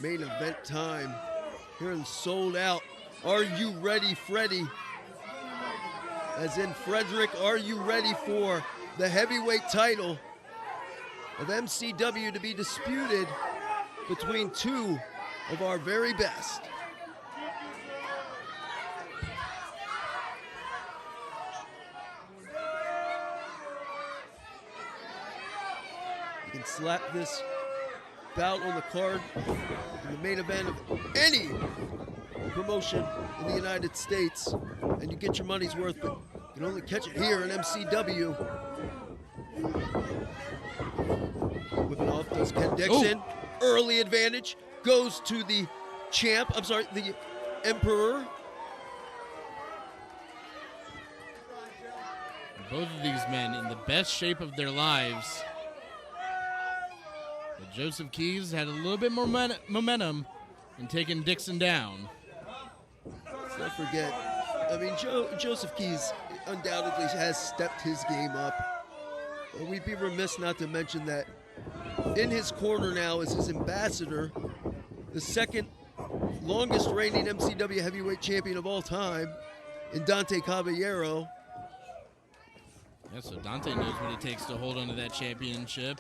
Main event time here in Sold Out. Are you ready, Freddie? As in Frederick, are you ready for the heavyweight title of MCW to be disputed between two of our very best? You can slap this bout on the card in the main event of any promotion in the United States, and you get your money's worth, but you can only catch it here in MCW. Whipping off does Ken Dixon. Oh. Early advantage goes to the champ, the Emperor. Both of these men in the best shape of their lives. But Joseph Keys had a little bit more momentum in taking Dixon down. Let's not forget, I mean, Joseph Keys undoubtedly has stepped his game up. We'd be remiss not to mention that in his corner now is his ambassador, the second longest reigning MCW heavyweight champion of all time, in Dante Caballero. Yeah, so Dante knows what it takes to hold on to that championship.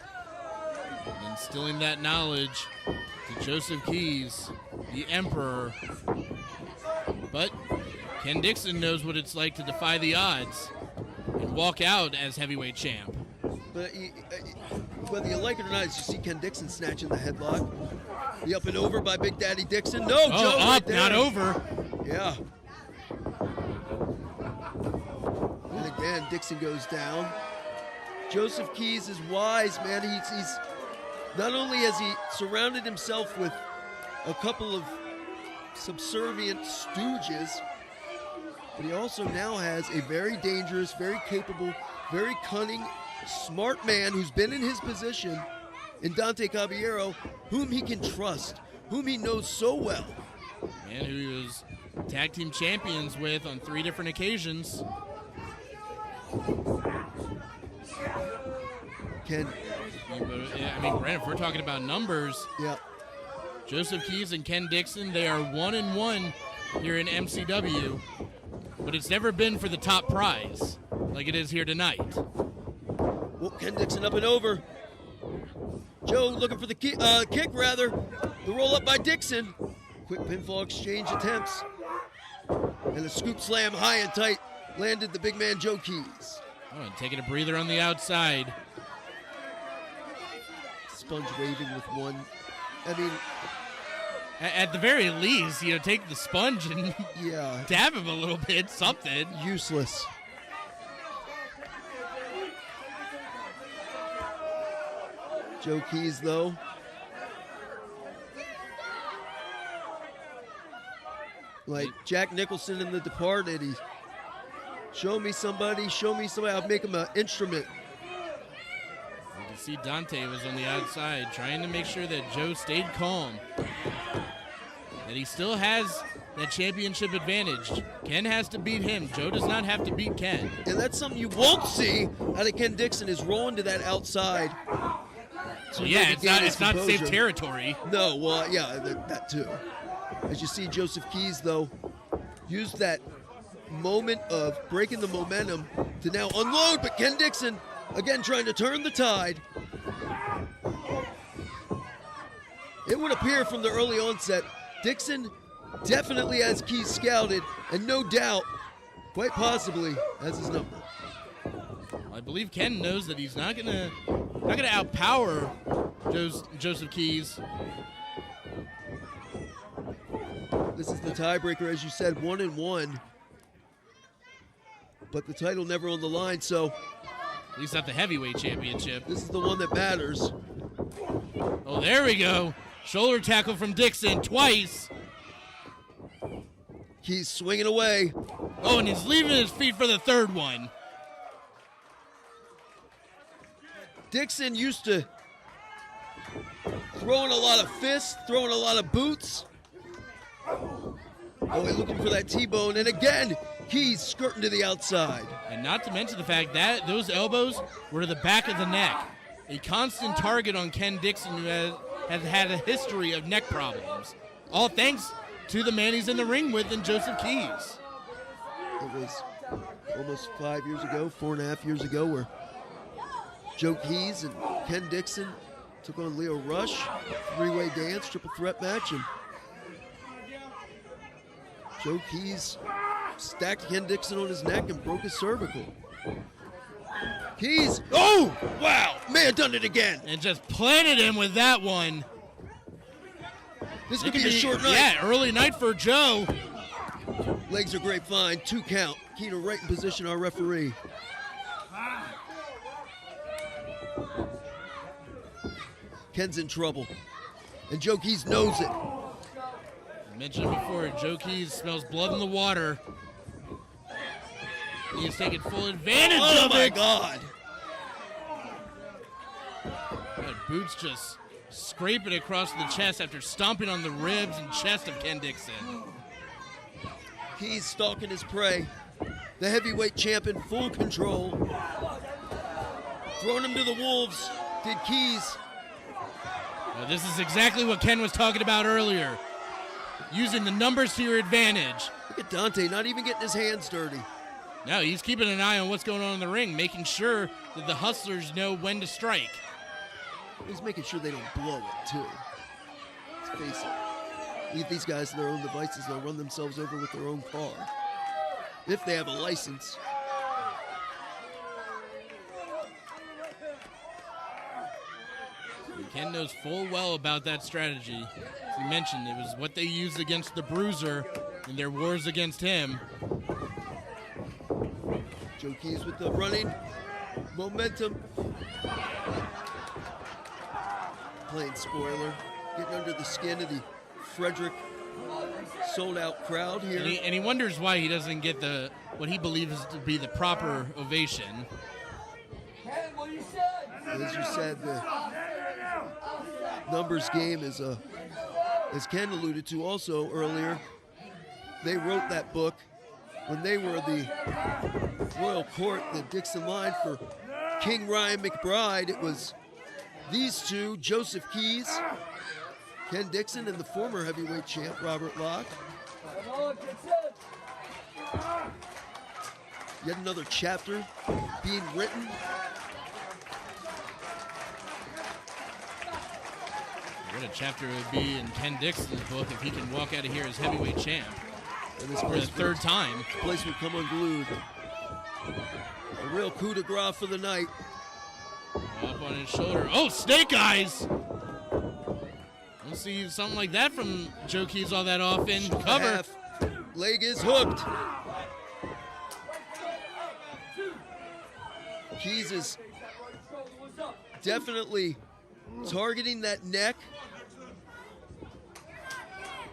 And instilling that knowledge to Joseph Keys, the Emperor. But Ken Dixon knows what it's like to defy the odds and walk out as heavyweight champ. But whether you like it or not, as you see Ken Dixon snatching the headlock. The up and over by Big Daddy Dixon. No, Joe, up, right there. Not over. Yeah. And again, Dixon goes down. Joseph Keys is wise, man. He's not only has he surrounded himself with a couple of subservient stooges, but he also now has a very dangerous, very capable, very cunning, smart man who's been in his position in Dante Caballero, whom he can trust, whom he knows so well. Man who he was tag team champions with on 3 different occasions. Ken. I mean, Brandon, if we're talking about numbers, yeah. Joseph Keys and Ken Dixon, they are 1-1 here in MCW, but it's never been for the top prize like it is here tonight. Well, Ken Dixon up and over. Joe looking for the kick, rather. The roll up by Dixon. Quick pinfall exchange attempts. And a scoop slam high and tight landed the big man Joe Keys. Oh, and taking a breather on the outside. Sponge waving with one. I mean, at the very least, take the sponge and yeah, dab him a little bit, something. Useless. Joe Keys, though. Like Jack Nicholson in The Departed, he show me somebody, I'll make him an instrument. You can see Dante was on the outside trying to make sure that Joe stayed calm. That he still has that championship advantage. Ken has to beat him. Joe does not have to beat Ken. And that's something you won't see out of Ken Dixon, is rolling to that outside. So yeah, it's not safe territory. No, well, yeah, that too. As you see, Joseph Keys, though, used that moment of breaking the momentum to now unload, but Ken Dixon, again, trying to turn the tide. It would appear from the early onset, Dixon definitely has Keys scouted, and no doubt, quite possibly, has his number. I believe Ken knows that he's not gonna outpower Joseph Keys. This is the tiebreaker, as you said, 1-1. But the title never on the line, so at least not the heavyweight championship. This is the one that matters. Oh, there we go. Shoulder tackle from Dixon twice. Keys swinging away. Oh, and he's leaving his feet for the third one. Dixon used to throwing a lot of fists, throwing a lot of boots. Oh, he's looking for that T-bone, and again, Keys skirting to the outside. And not to mention the fact that those elbows were to the back of the neck. A constant target on Ken Dixon, who has had a history of neck problems. All thanks to the man he's in the ring with in Joseph Keys. It was almost 5 years ago, 4.5 years ago, where Joe Keys and Ken Dixon took on Leo Rush, three-way dance, triple threat match, and Joe Keys stacked Ken Dixon on his neck and broke his cervical. Keys, oh, wow, man done it again. And just planted him with that one. This could be a short night. Yeah, early night for Joe. Legs are grapevine, 2 count. Key to right in position, our referee. Ken's in trouble, and Joe Keys knows it. I mentioned before, Joe Keys smells blood in the water. He is taking full advantage of it. Oh my God. That boots just scraping across the chest after stomping on the ribs and chest of Ken Dixon. Keys stalking his prey. The heavyweight champ in full control. Throwing him to the wolves, did Keys. Well, this is exactly what Ken was talking about earlier. Using the numbers to your advantage. Look at Dante, not even getting his hands dirty. No, he's keeping an eye on what's going on in the ring, making sure that the hustlers know when to strike. He's making sure they don't blow it, too. Let's face it. Leave these guys to their own devices, they'll run themselves over with their own car. If they have a license. Ken knows full well about that strategy. As he mentioned, it was what they used against the Bruiser in their wars against him. Joe Keys with the running momentum. Playing spoiler. Getting under the skin of the Frederick sold-out crowd here. And he wonders why he doesn't get what he believes to be the proper ovation. As you said, the numbers game is as Ken alluded to also earlier, they wrote that book when they were the royal court, the Dixon line for King Ryan McBride. It was these two, Joseph Keys, Ken Dixon, and the former heavyweight champ, Robert Locke. Yet another chapter being written. What a chapter it would be in Ken Dixon's book if he can walk out of here as heavyweight champ for the third time. This place would come unglued. A real coup de grace for the night. Up on his shoulder. Oh, snake eyes! Don't see something like that from Joe Keys all that often. Cover. Leg is hooked. Keys is definitely targeting that neck.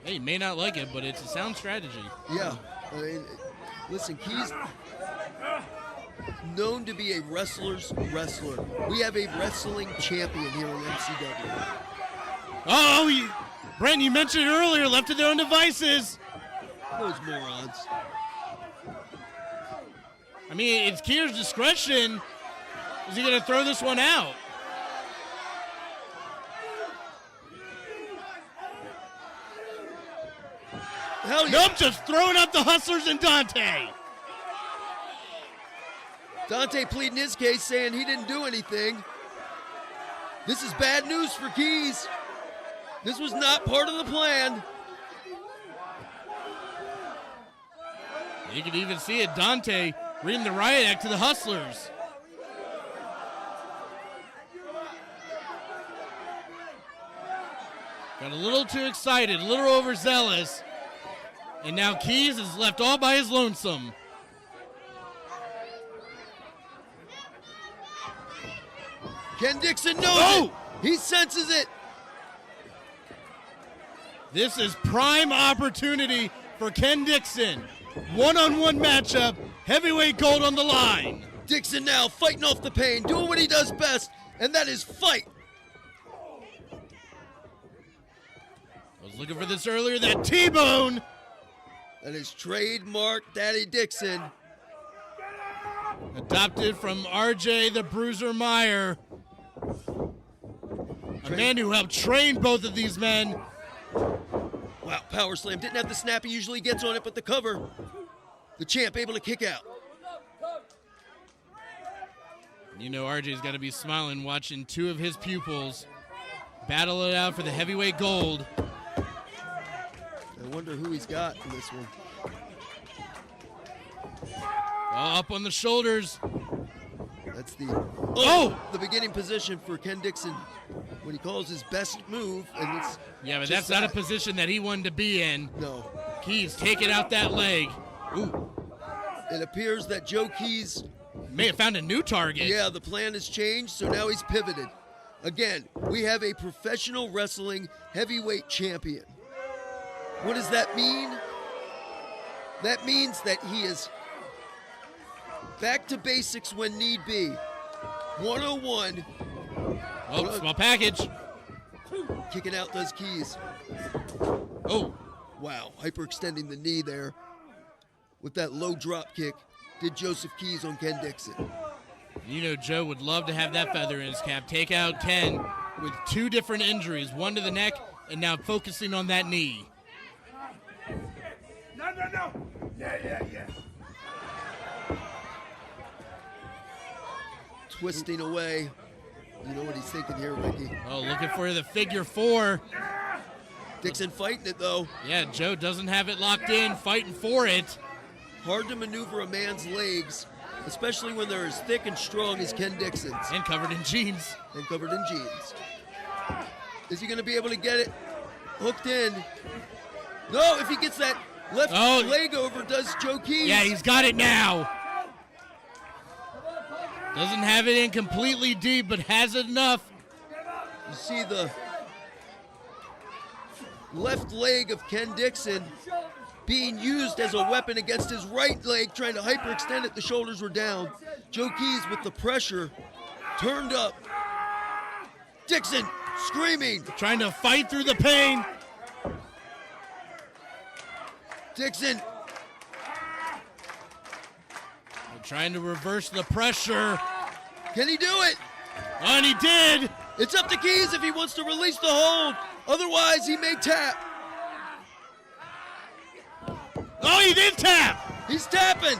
Hey, he may not like it, but it's a sound strategy. Yeah. I mean, listen, Keys known to be a wrestler's wrestler. We have a wrestling champion here in MCW. Oh, Brent, you mentioned it earlier, left to their own devices. Those morons. I mean, it's Keys' discretion. Is he going to throw this one out? Hell yeah. Nope, just throwing up the hustlers and Dante. Dante pleading his case, saying he didn't do anything. This is bad news for Keys. This was not part of the plan. You can even see it, Dante reading the riot act to the hustlers. Got a little too excited, a little overzealous. And now Keys is left all by his lonesome. Ken Dixon knows it. He senses it. This is prime opportunity for Ken Dixon. One-on-one matchup, heavyweight gold on the line. Dixon now fighting off the pain, doing what he does best, and that is fight. I was looking for this earlier, that T-bone. That is trademark Daddy Dixon. Adopted from RJ the Bruiser Meyer. A man who helped train both of these men. Wow, power slam. Didn't have the snap he usually gets on it, but the cover. The champ able to kick out. You know RJ's got to be smiling watching two of his pupils battle it out for the heavyweight gold. I wonder who he's got in this one. Up on the shoulders. That's the the beginning position for Ken Dixon when he calls his best move, and it's but that's not a position that he wanted to be in. No. Keys taking out that leg. Ooh. It appears that Joe Keys may have found a new target. Yeah, the plan has changed, so now he's pivoted. Again, we have a professional wrestling heavyweight champion. What does that mean? That means that he is back to basics when need be. 101. Oh, small package. Kicking out those Keys. Oh. Wow, hyperextending the knee there with that low drop kick did Joseph Keys on Ken Dixon. You know Joe would love to have that feather in his cap. Take out Ken with two different injuries, one to the neck and now focusing on that knee. No. Yeah. Twisting away. You know what he's thinking here, Ricky. Oh, looking for the figure four. Dixon fighting it, though. Yeah, Joe doesn't have it locked in, fighting for it. Hard to maneuver a man's legs, especially when they're as thick and strong as Ken Dixon's. And covered in jeans. Is he going to be able to get it hooked in? No, if he gets that left leg over, does Joe Keys. Yeah, he's got it now. Doesn't have it in completely deep, but has it enough. You see the left leg of Ken Dixon being used as a weapon against his right leg, trying to hyperextend it. The shoulders were down. Joe Keys with the pressure turned up. Dixon screaming. Trying to fight through the pain. Dixon. Trying to reverse the pressure. Can he do it? And he did. It's up to Keys if he wants to release the hold. Otherwise, he may tap. Oh, he did tap. He's tapping.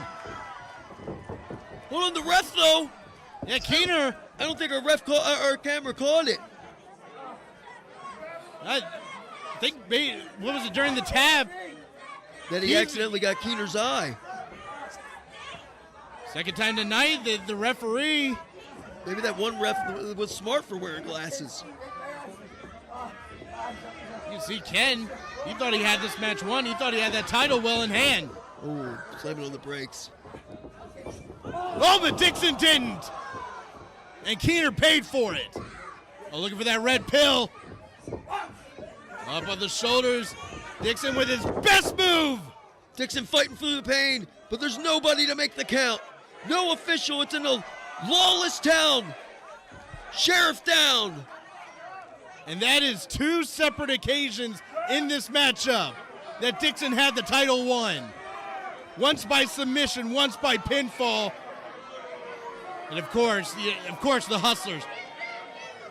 Hold on, the ref, though. Yeah, Keener. I don't think our camera caught it. I think, what was it, during the tap? That he accidentally got Keener's eye. Second time tonight, the referee. Maybe that one ref was smart for wearing glasses. You see Ken, he thought he had this match won. He thought he had that title well in hand. Oh, slamming on the brakes. Oh, but Dixon didn't. And Keener paid for it. Oh, looking for that red pill. Up on the shoulders. Dixon with his best move. Dixon fighting through the pain, but there's nobody to make the count. No official. It's in a lawless town. Sheriff down. And that is two separate occasions in this matchup that Dixon had the title won. Once by submission, once by pinfall. And of course, the Hustlers.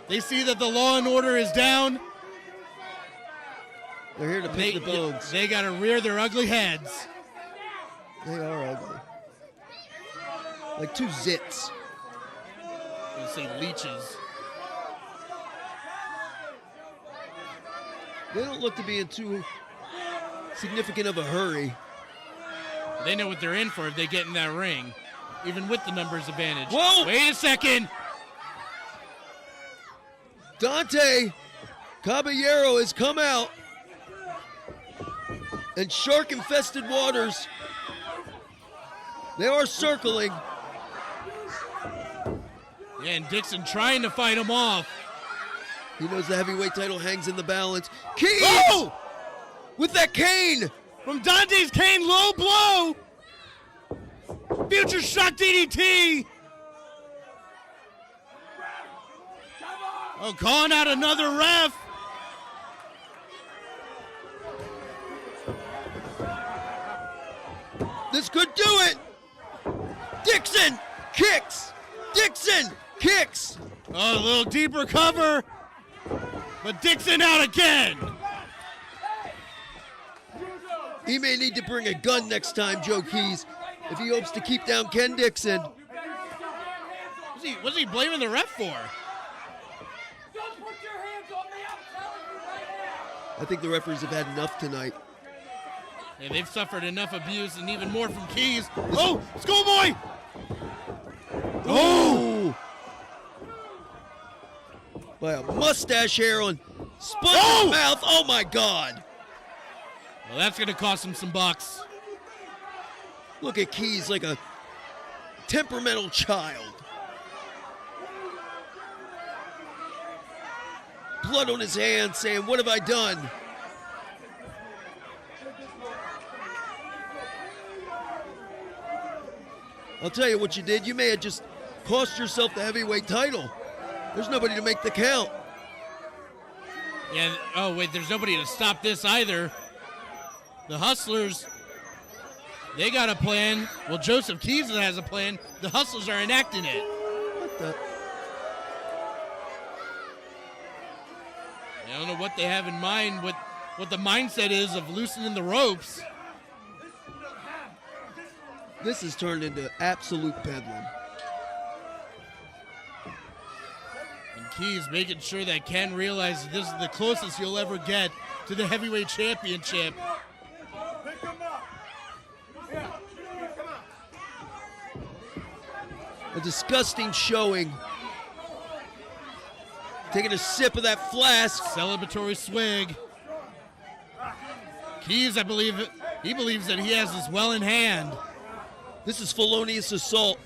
They see that the law and order is down. They're here to pick the bones. They got to rear their ugly heads. They are ugly. Like two zits. I say leeches. They don't look to be in too significant of a hurry. They know what they're in for if they get in that ring, even with the numbers advantage. Whoa! Wait a second. Dante Caballero has come out. And shark-infested waters. They are circling. Yeah, and Dixon trying to fight him off. He knows the heavyweight title hangs in the balance. Keys! Oh! With that cane! From Dante's cane, low blow! Future shock DDT! Oh, calling out another ref. This could do it! Dixon kicks! Dixon kicks! Oh, a little deeper cover. But Dixon out again. He may need to bring a gun next time, Joe Keys, if he hopes to keep down Ken Dixon. What's he blaming the ref for? Don't put your hands on me, I'm telling you right now. I think the referees have had enough tonight. Yeah, they've suffered enough abuse and even more from Keys. Oh, schoolboy! Oh! By a mustache hair on Sponge's Oh! mouth. Oh my God! Well, that's going to cost him some bucks. Look at Keys like a temperamental child. Blood on his hands, saying, "What have I done?" I'll tell you what you did. You may have just cost yourself the heavyweight title. There's nobody to make the count. Yeah, oh, wait, there's nobody to stop this either. The Hustlers, they got a plan. Well, Joseph Keys has a plan. The Hustlers are enacting it. What the? I don't know what they have in mind, what the mindset is of loosening the ropes. This has turned into absolute bedlam. And Keys making sure that Ken realizes this is the closest he'll ever get to the heavyweight championship. Pick him up. Yeah, pick him up. A disgusting showing. Taking a sip of that flask. Celebratory swig. Keys, I believe, he believes that he has this well in hand. This is felonious assault.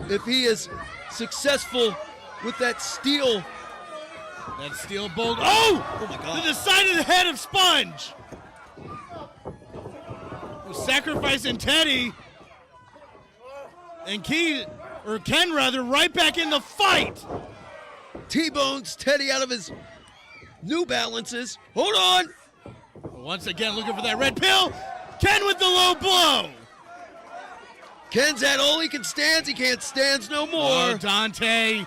If he is successful with that steel. That steel bolt. Oh! Oh my God. To the side of the head of Sponge. Sacrificing Teddy. And Ken rather, right back in the fight. T-bones Teddy out of his New Balances. Hold on. Once again, looking for that red pill. Ken with the low blow. Ken's had all he can stand. He can't stand no more. Oh, Dante.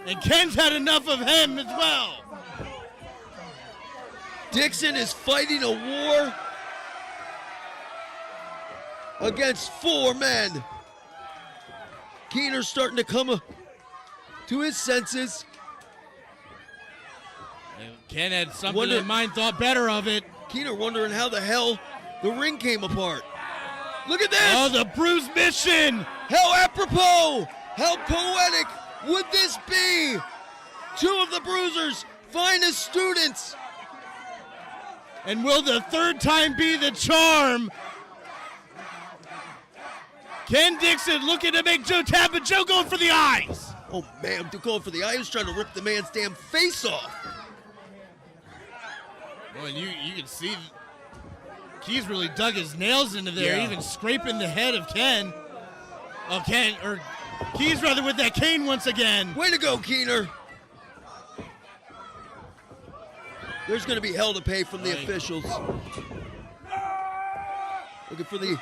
And Ken's had enough of him as well. Dixon is fighting a war against four men. Keener's starting to come to his senses. And Ken had something in mind, thought better of it. Keener wondering how the hell the ring came apart. Look at this! Oh, the bruise mission! How apropos! How poetic would this be? Two of the Bruisers' finest students. And will the third time be the charm? Ken Dixon looking to make Joe tap, but Joe going for the eyes. Oh man, going for the eye. He was trying to rip the man's damn face off. Well, and you can see Keys really dug his nails into there, even scraping the head of Ken. Oh, Keys rather with that cane once again. Way to go, Keener. There's going to be hell to pay from the officials. Looking for the...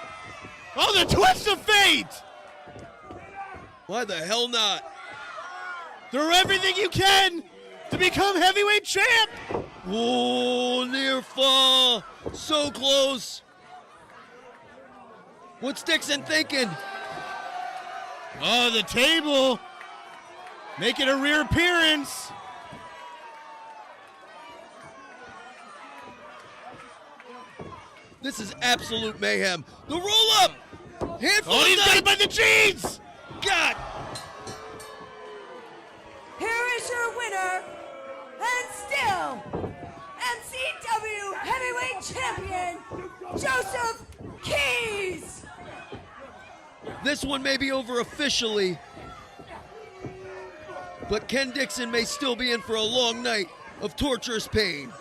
Oh, the twist of fate! Why the hell not? Do everything you can to become heavyweight champ! Oh, near fall. So close. What's Dixon thinking? Oh, the table making a reappearance. This is absolute mayhem. The roll up. Handful Oh, he's of got it by the jeans. God. Here is your winner, and still MCW Heavyweight Champion, Joseph Keys. This one may be over officially, but Ken Dixon may still be in for a long night of torturous pain.